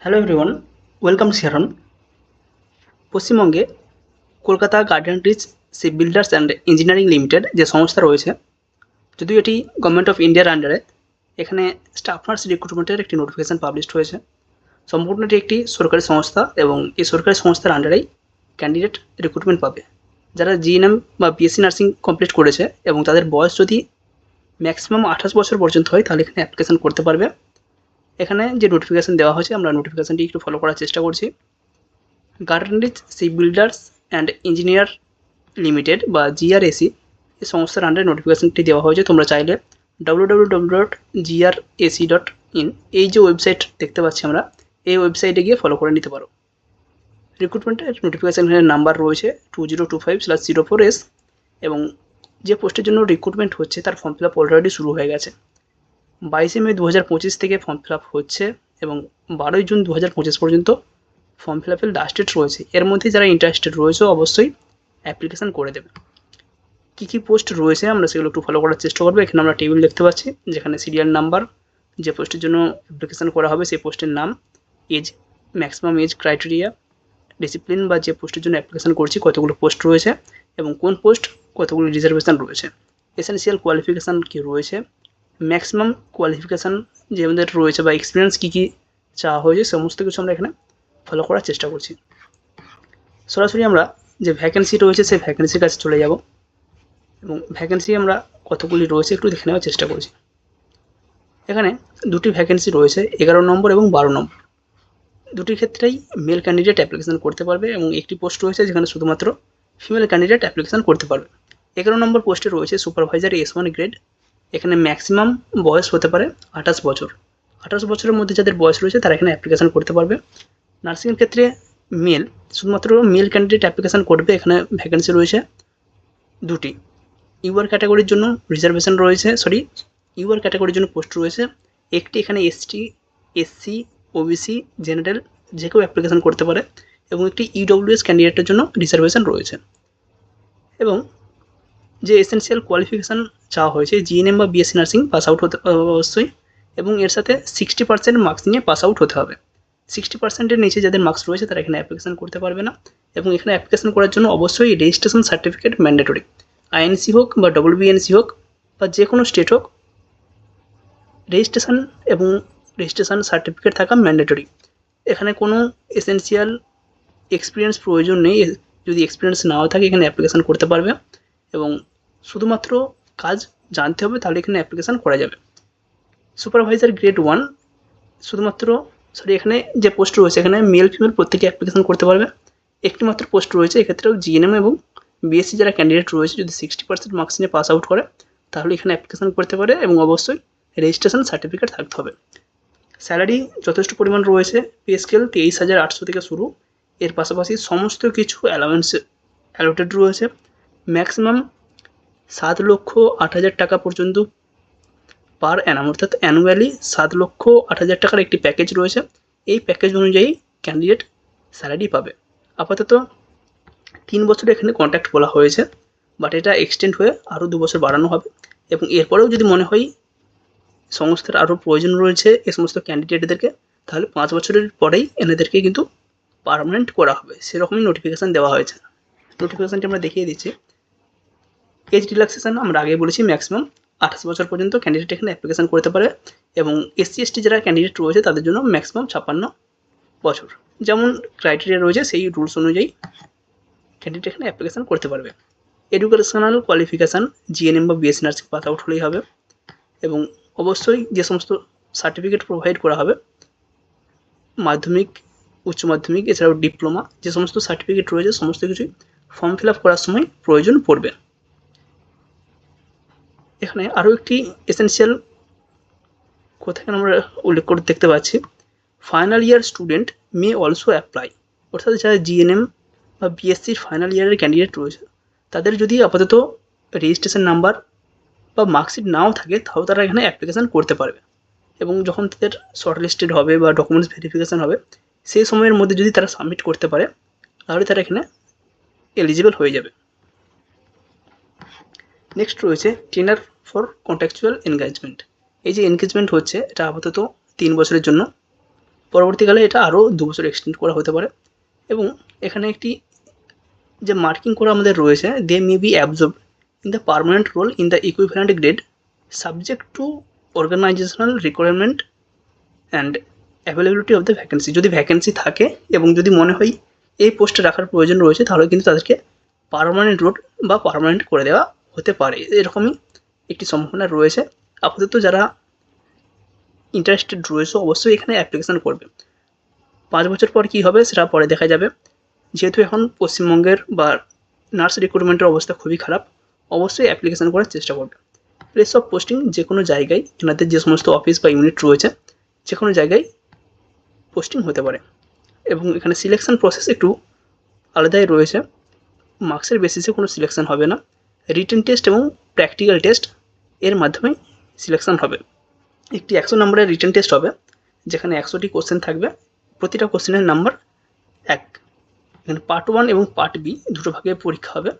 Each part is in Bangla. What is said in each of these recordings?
হ্যালো এভরিওয়ান, ওয়েলকাম শিয়ারন। পশ্চিমবঙ্গে Kolkata garden reach ship builders and engineering limited যে সংস্থা রয়েছে, যদিও এটি গভর্নমেন্ট অফ ইন্ডিয়ার আন্ডারে, এখানে স্টাফ নার্স রিক্রুটমেন্টের একটি নোটিফিকেশন পাবলিশড হয়েছে। সম্পূর্ণ এটি একটি সরকারি সংস্থা এবং এই সরকারি সংস্থার আন্ডারেই ক্যান্ডিডেট রিক্রুটমেন্ট পাবে। যারা জিএনএম বা বিএসসি নার্সিং কমপ্লিট করেছে এবং তাদের বয়স যদি ম্যাক্সিমাম 28 বছর পর্যন্ত হয়, তাহলে এখানে অ্যাপ্লিকেশন করতে পারবে। এখানে যে নোটিফিকেশন দেওয়া হয়েছে, আমরা নোটিফিকেশনটি একটু ফলো করার চেষ্টা করছি। Garden reach ship builders and engineer limited বা জিআরএসি এই সংস্থার আন্ডারে নোটিফিকেশনটি দেওয়া হয়েছে। তোমরা চাইলে www.grac.in এই যে ওয়েবসাইট দেখতে পাচ্ছি আমরা, এই ওয়েবসাইটে গিয়ে ফলো করে নিতে পারো। রিক্রুটমেন্টের নোটিফিকেশনের নাম্বার রয়েছে 2025/04S এবং যে পোস্টের জন্য রিক্রুটমেন্ট হচ্ছে তার ফর্ম ফিল আপ অলরেডি শুরু হয়ে গেছে। 22শে মে 2025 থেকে ফর্ম ফিল আপ হচ্ছে এবং 12ই জুন 2025 পর্যন্ত ফর্ম ফিল আপের লাস্ট ডেট রয়েছে। এর মধ্যে যারা ইন্টারেস্টেড রয়েছে অবশ্যই অ্যাপ্লিকেশান করে দেবে। কী কী পোস্ট রয়েছে আমরা সেগুলো একটু ফলো করার চেষ্টা করবো। এখানে আমরা টেবিল দেখতে পাচ্ছি, যেখানে সিরিয়াল নাম্বার, যে পোস্টের জন্য অ্যাপ্লিকেশান করা হবে সেই পোস্টের নাম, age, maximum age criteria, discipline বা যে পোস্টের জন্য অ্যাপ্লিকেশান করছি কতগুলো পোস্ট রয়েছে এবং কোন পোস্ট কতগুলো রিজার্ভেশন রয়েছে, এসেনশিয়াল কোয়ালিফিকেশান কী রয়েছে, ম্যাক্সিমাম কোয়ালিফিকেশান যে আমাদের রয়েছে বা এক্সপিরিয়েন্স কী কী চাওয়া হয়েছে, সমস্ত কিছু আমরা এখানে ফলো করার চেষ্টা করছি। সরাসরি আমরা যে ভ্যাকেন্সি রয়েছে সেই ভ্যাকেন্সির কাছে চলে যাব এবং ভ্যাকেন্সি আমরা কতগুলি রয়েছে একটু দেখে নেওয়ার চেষ্টা করছি। এখানে দুটি ভ্যাকেন্সি রয়েছে, 11 নম্বর এবং 12 নম্বর। দুটির ক্ষেত্রেই মেল ক্যান্ডিডেট অ্যাপ্লিকেশান করতে পারবে এবং একটি পোস্ট রয়েছে যেখানে শুধুমাত্র ফিমেল ক্যান্ডিডেট অ্যাপ্লিকেশান করতে পারবে। 11 নম্বর পোস্টে রয়েছে সুপারভাইজার S1 গ্রেড। এখানে ম্যাক্সিমাম বয়স হতে পারে 28 বছর। 28 বছরের মধ্যে যাদের বয়স রয়েছে তারা এখানে অ্যাপ্লিকেশান করতে পারবে। নার্সিংয়ের ক্ষেত্রে মেল, শুধুমাত্র মেল ক্যান্ডিডেট অ্যাপ্লিকেশান করবে। এখানে ভ্যাকেন্সি রয়েছে দুটি। ইউআর ক্যাটাগরির জন্য রিজার্ভেশন রয়েছে, ইউআর ক্যাটাগরির জন্য পোস্ট রয়েছে একটি। এখানে এসটি, এসসি, ওবিসি, জেনারেল যে কেউ অ্যাপ্লিকেশান করতে পারে এবং একটি ইডব্লিউএস ক্যান্ডিডেটের জন্য রিজার্ভেশন রয়েছে। এবং যে এসেনশিয়াল কোয়ালিফিকেশান চাওয়া হয়েছে, জিএনএম বা বিএসসি নার্সিং পাস আউট হতে হবে অবশ্যই, এবং এর সাথে 60% মার্কস নিয়ে পাস আউট হতে হবে। 60%-এর নিচে যাদের মার্কস রয়েছে তারা এখানে অ্যাপ্লিকেশান করতে পারবে না। এবং এখানে অ্যাপ্লিকেশান করার জন্য অবশ্যই রেজিস্ট্রেশন সার্টিফিকেট ম্যান্ডেটরি। আইএনসি হোক বা ডব্লিউবিএনসি হোক বা যে কোনো স্টেট হোক, রেজিস্ট্রেশন এবং রেজিস্ট্রেশন সার্টিফিকেট থাকা ম্যান্ডেটরি। এখানে কোনো এসেনশিয়াল এক্সপিরিয়েন্স প্রয়োজন নেই। যদি এক্সপিরিয়েন্স নাও থাকে এখানে অ্যাপ্লিকেশান করতে পারবে এবং শুধুমাত্র কাজ জানতে হবে, তাহলে এখানে অ্যাপ্লিকেশান করা যাবে। সুপারভাইজার গ্রেড 1 শুধুমাত্র এখানে যে পোস্ট রয়েছে এখানে মেল ফিমেল প্রত্যেকে অ্যাপ্লিকেশান করতে পারবে। একটি মাত্র পোস্ট রয়েছে, এক্ষেত্রেও জিএনএম এবং বিএসসি যারা ক্যান্ডিডেট রয়েছে যদি 60% মার্কস নিয়ে পাস আউট করে তাহলে এখানে অ্যাপ্লিকেশান করতে পারে এবং অবশ্যই রেজিস্ট্রেশন সার্টিফিকেট থাকতে হবে। স্যালারি যথেষ্ট পরিমাণ রয়েছে, পে স্কেল 23,800 থেকে শুরু। এর পাশাপাশি সমস্ত কিছু অ্যালাউন্স অ্যালোটেড রয়েছে। ম্যাক্সিমাম 7,08,000 টাকা পর্যন্ত পার অ্যানাম, অর্থাৎ অ্যানুয়ালি 7,08,000 টাকার একটি প্যাকেজ রয়েছে। এই প্যাকেজ অনুযায়ী ক্যান্ডিডেট স্যালারি পাবে। আপাতত 3 বছর এখানে কন্ট্রাক্ট বলা হয়েছে, বাট এটা এক্সটেন্ড হয়ে আরও 2 বছর বাড়ানো হবে এবং এরপরেও যদি মনে হয় সংস্থার আরও প্রয়োজন রয়েছে এ সমস্ত ক্যান্ডিডেটদেরকে, তাহলে 5 বছরের পরেই এনাদেরকে কিন্তু পার্মানেন্ট করা হবে, সেরকমই নোটিফিকেশান দেওয়া হয়েছে। নোটিফিকেশানটি আমরা দেখিয়ে দিচ্ছি। এজ রিল্যাক্সেশন আমরা আগেই বলেছি, ম্যাক্সিমাম 28 বছর পর্যন্ত ক্যান্ডিডেট এখানে অ্যাপ্লিকেশান করতে পারে এবং এসসি এসটি যারা ক্যান্ডিডেট রয়েছে তাদের জন্য ম্যাক্সিমাম 56 বছর। যেমন ক্রাইটেরিয়া রয়েছে সেই রুলস অনুযায়ী ক্যান্ডিডেট এখানে অ্যাপ্লিকেশান করতে পারবে। এডুকেশনাল কোয়ালিফিকেশান জিএনএম বা বিএসসি নার্সিং পাস আউট হলেই হবে এবং অবশ্যই যে সমস্ত সার্টিফিকেট প্রোভাইড করা হবে, মাধ্যমিক, উচ্চ মাধ্যমিক, এছাড়াও ডিপ্লোমা, যে সমস্ত সার্টিফিকেট রয়েছে সমস্ত কিছুই ফর্ম ফিল আপ করার সময় প্রয়োজন পড়বে। এখানে আরও একটি এসেনশিয়াল কথা এখানে আমরা উল্লেখ করে দেখতে পাচ্ছি, final year student may also apply. অর্থাৎ যারা জিএনএম বা বিএসসির ফাইনাল ইয়ারের ক্যান্ডিডেট রয়েছে তাদের যদি আপাতত রেজিস্ট্রেশন নাম্বার বা মার্কশিট নাও থাকে তাও তারা এখানে অ্যাপ্লিকেশান করতে পারবে এবং যখন তাদের শর্ট লিস্টেড হবে বা ডকুমেন্টস ভেরিফিকেশান হবে সেই সময়ের মধ্যে যদি তারা সাবমিট করতে পারে তাহলে তারা এখানে এলিজিবল হয়ে যাবে। নেক্সট রয়েছে টেনার ফর কন্ট্রাকচুয়াল এনগেজমেন্ট। এই যে এনগেজমেন্ট হচ্ছে এটা আপাতত 3 বছরের জন্য পরবর্তীকালে এটা আরও 2 বছর এক্সটেন্ড করা হতে পারে। এবং এখানে একটি যে মার্কিং করা আমাদের রয়েছে, they may be absorbed in the permanent role in the equivalent grade subject to organisational requirement and availability of the vacancy. যদি ভ্যাকেন্সি থাকে এবং যদি মনে হয় এই পোস্টে রাখার প্রয়োজন রয়েছে, তাহলে কিন্তু তাদেরকে পার্মানেন্ট রোল বা পার্মানেন্ট করে দেওয়া হতে পারে। এরকমই একটি সম্ভাবনা রয়েছে। আপাতত যারা ইন্টারেস্টেড রয়েছে অবশ্যই এখানে অ্যাপ্লিকেশান করবে। 5 বছর পর কী হবে সেটা পরে দেখা যাবে। যেহেতু এখন পশ্চিমবঙ্গের বা নার্স রিক্রুটমেন্টের অবস্থা খুবই খারাপ, অবশ্যই অ্যাপ্লিকেশান করার চেষ্টা করবে। প্লেস অফ পোস্টিং যে কোনো জায়গায়, এনাদের যে সমস্ত অফিস বা ইউনিট রয়েছে যে কোনো জায়গায় পোস্টিং হতে পারে। এবং এখানে সিলেকশন প্রসেস একটু আলাদাই রয়েছে। মার্কসের বেসিসে কোনো সিলেকশন হবে না, রিটেন টেস্ট এবং প্র্যাকটিক্যাল টেস্ট এর মাধ্যমে সিলেকশন হবে। একটি 100 নম্বরের রিটেন টেস্ট হবে, যেখানে 100টি কোশ্চেন থাকবে, প্রতিটা কোশ্চেনের নাম্বার 1। এখানে পার্ট 1 এবং পার্ট বি দুটো ভাগে পরীক্ষা হবে।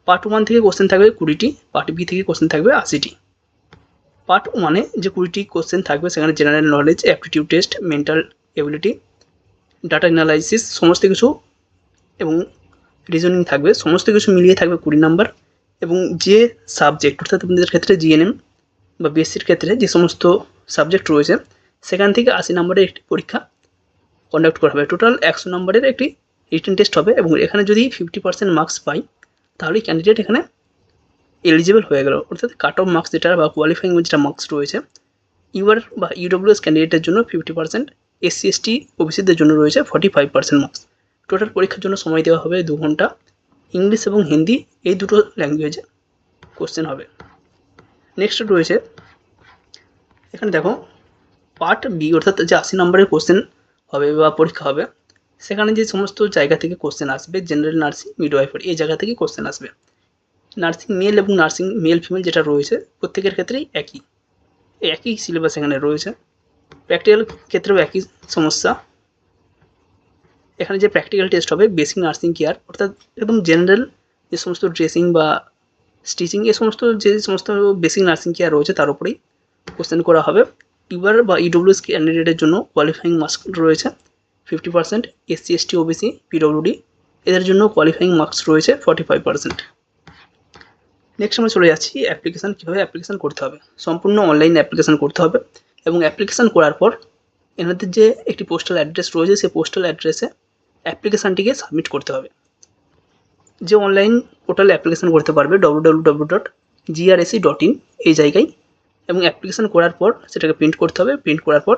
পার্ট 1 থেকে কোশ্চেন থাকবে 20টি, পার্ট বি থেকে কোশ্চেন থাকবে 80টি। পার্ট 1-এ যে 20টি কোশ্চেন থাকবে সেখানে general knowledge, aptitude test, mental ability, data analysis সমস্ত কিছু এবং রিজনিং থাকবে। সমস্ত কিছু মিলিয়ে থাকবে 20 নাম্বার। এবং যে সাবজেক্ট, অর্থাৎ আপনাদের ক্ষেত্রে জিএনএম বা বিএসসির ক্ষেত্রে যে সমস্ত সাবজেক্ট রয়েছে সেখান থেকে 80 নম্বরের একটি পরীক্ষা কন্ডাক্ট করা হবে। টোটাল 100 নম্বরের একটি রিটেন টেস্ট হবে। এবং এখানে যদি 50% মার্কস পাই তাহলেই ক্যান্ডিডেট এখানে এলিজিবল হয়ে গেল। অর্থাৎ কাট অফ মার্কস যেটা বা কোয়ালিফাইং যেটা মার্কস রয়েছে ইউআর বা ইডব্লিউএস ক্যান্ডিডেটের জন্য 50%, এসসি এসটি ওবিসিদের জন্য রয়েছে 45% মার্কস। টোটাল পরীক্ষার জন্য সময় দেওয়া হবে 2 ঘন্টা। ইংলিশ এবং হিন্দি এই দুটো ল্যাঙ্গুয়েজে কোশ্চেন হবে। নেক্সট রয়েছে এখানে দেখো পার্ট বি, অর্থাৎ যে 80 নম্বরের কোশ্চেন হবে বা পরীক্ষা হবে, সেখানে যে সমস্ত জায়গা থেকে কোশ্চেন আসবে, জেনারেল নার্সিং, মিডওয়াইফারি এই জায়গা থেকে কোশ্চেন আসবে। নার্সিং মেল এবং নার্সিং মেল ফিমেল যেটা রয়েছে প্রত্যেকের ক্ষেত্রেই একই সিলেবাস এখানে রয়েছে। প্র্যাকটিক্যাল ক্ষেত্রেও একই সমস্যা। এখানে যে প্র্যাকটিক্যাল টেস্ট হবে বেসিক নার্সিং কেয়ার, অর্থাৎ একদম জেনারেল যে সমস্ত ড্রেসিং বা স্টিচিং এ সমস্ত যে সমস্ত বেসিক নার্সিং কেয়ার রয়েছে তার উপরেই কোশ্চেন করা হবে। ইউআর বা ইডব্লিউএস ক্যান্ডিডেটের জন্য কোয়ালিফাইং মার্কস রয়েছে 50%, এসসি এসটি ওবিসি পিডব্লিউডি এদের জন্য কোয়ালিফাইং মার্কস রয়েছে 45%। নেক্সট আমরা চলে যাচ্ছি অ্যাপ্লিকেশান, কীভাবে অ্যাপ্লিকেশান করতে হবে। সম্পূর্ণ অনলাইন অ্যাপ্লিকেশান করতে হবে এবং অ্যাপ্লিকেশান করার পর এনাদের যে একটি পোস্টাল অ্যাড্রেস রয়েছে সেই পোস্টাল অ্যাড্রেসে অ্যাপ্লিকেশানটিকে সাবমিট করতে হবে। যে অনলাইন পোর্টালে অ্যাপ্লিকেশান করতে পারবে www.grse.in এই জায়গায়। এবং অ্যাপ্লিকেশান করার পর সেটাকে প্রিন্ট করতে হবে। প্রিন্ট করার পর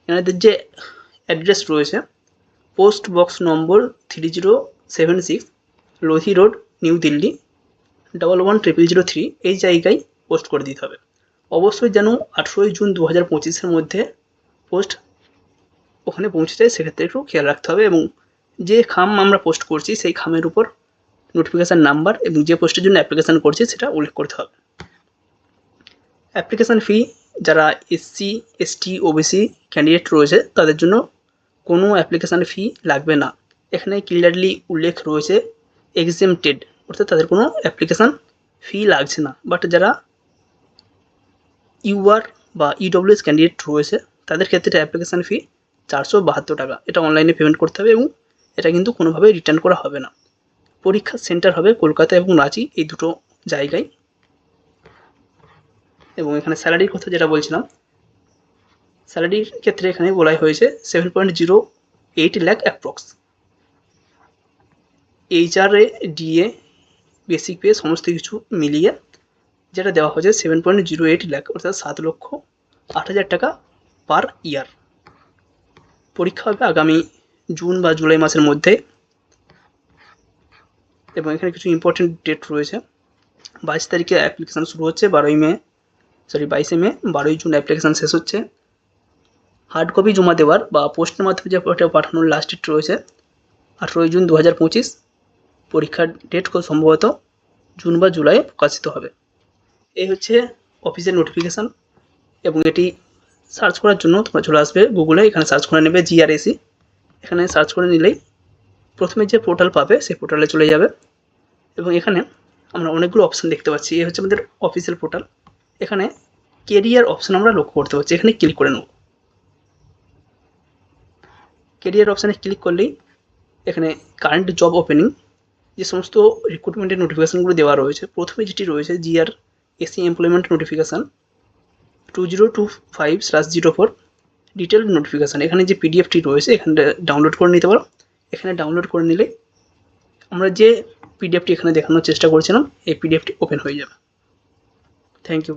এনাদের যে অ্যাড্রেস রয়েছে post box number 3076 Lodhi road, New Delhi 110003 এই জায়গায় পোস্ট করে দিতে হবে। অবশ্যই যেন 18 জুন 2025-এর মধ্যে পোস্ট ওখানে পৌঁছে যায়, সেক্ষেত্রে একটু খেয়াল রাখতে হবে। এবং যে খাম আমরা পোস্ট করছি সেই খামের উপর নোটিফিকেশান নাম্বার এবং যে পোস্টের জন্য অ্যাপ্লিকেশান করছি সেটা উল্লেখ করতে হবে। অ্যাপ্লিকেশান ফি যারা এসসি এসটি ওবিসি ক্যান্ডিডেট রয়েছে তাদের জন্য কোনো অ্যাপ্লিকেশান ফি লাগবে না। এখানে ক্লিয়ারলি উল্লেখ রয়েছে এক্সেমটেড, অর্থাৎ তাদের কোনো অ্যাপ্লিকেশান ফি লাগছে না। বাট যারা ইউআর বা ইডব্লিউএস ক্যান্ডিডেট রয়েছে তাদের ক্ষেত্রে অ্যাপ্লিকেশান ফি 472 টাকা। এটা অনলাইনে পেমেন্ট করতে হবে এবং এটা কিন্তু কোনোভাবে রিটার্ন করা হবে না। পরীক্ষার সেন্টার হবে কলকাতা এবং রাঁচি এই দুটো জায়গায়। এবং এখানে স্যালারির কথা যেটা বলছিলাম, স্যালারির ক্ষেত্রে এখানে বলাই হয়েছে 7.08 lakh approx. HRA DA basic pay সমস্ত কিছু মিলিয়ে যেটা দেওয়া হয়েছে 7.08 লাখ, অর্থাৎ 7,08,000 টাকা পার ইয়ার। পরীক্ষা হবে আগামী জুন বা জুলাই মাসের মধ্যে। এবং এখানে কিছু ইম্পর্টেন্ট ডেট রয়েছে। 22 তারিখে অ্যাপ্লিকেশান শুরু হচ্ছে, 22 মে 12ই জুন অ্যাপ্লিকেশান শেষ হচ্ছে। হার্ড কপি জমা দেওয়ার বা পোস্টের মাধ্যমে যে পাঠানোর লাস্ট ডেট রয়েছে 18 জুন 2025। পরীক্ষার ডেট খুব সম্ভবত জুন বা জুলাই প্রকাশিত হবে। এই হচ্ছে অফিসের নোটিফিকেশান। এবং এটি সার্চ করার জন্য তোমরা চলে আসবে গুগলে, এখানে সার্চ করে নেবে GRSE। এখানে সার্চ করে নিলেই প্রথমে যে পোর্টাল পাবে সেই পোর্টালে চলে যাবে। এবং এখানে আমরা অনেকগুলো অপশান দেখতে পাচ্ছি। এই হচ্ছে আমাদের অফিসিয়াল পোর্টাল। এখানে কেরিয়ার অপশান আমরা লক্ষ্য করতে পারছি, এখানে ক্লিক করে নেব। কেরিয়ার অপশানে ক্লিক করলেই এখানে কারেন্ট জব ওপেনিং যে সমস্ত রিক্রুটমেন্টের নোটিফিকেশানগুলো দেওয়া রয়েছে, প্রথমে যেটি রয়েছে GR AC employment notification 2025/04 detail notification. এখানে যে পিডিএফটি রয়েছে এখানটা ডাউনলোড করে নিতে পারো। এখানে ডাউনলোড করে নিলে আমরা যে পিডিএফটি এখানে দেখানোর চেষ্টা করছিলাম এই পিডিএফটি ওপেন হয়ে যাবে। Thank you.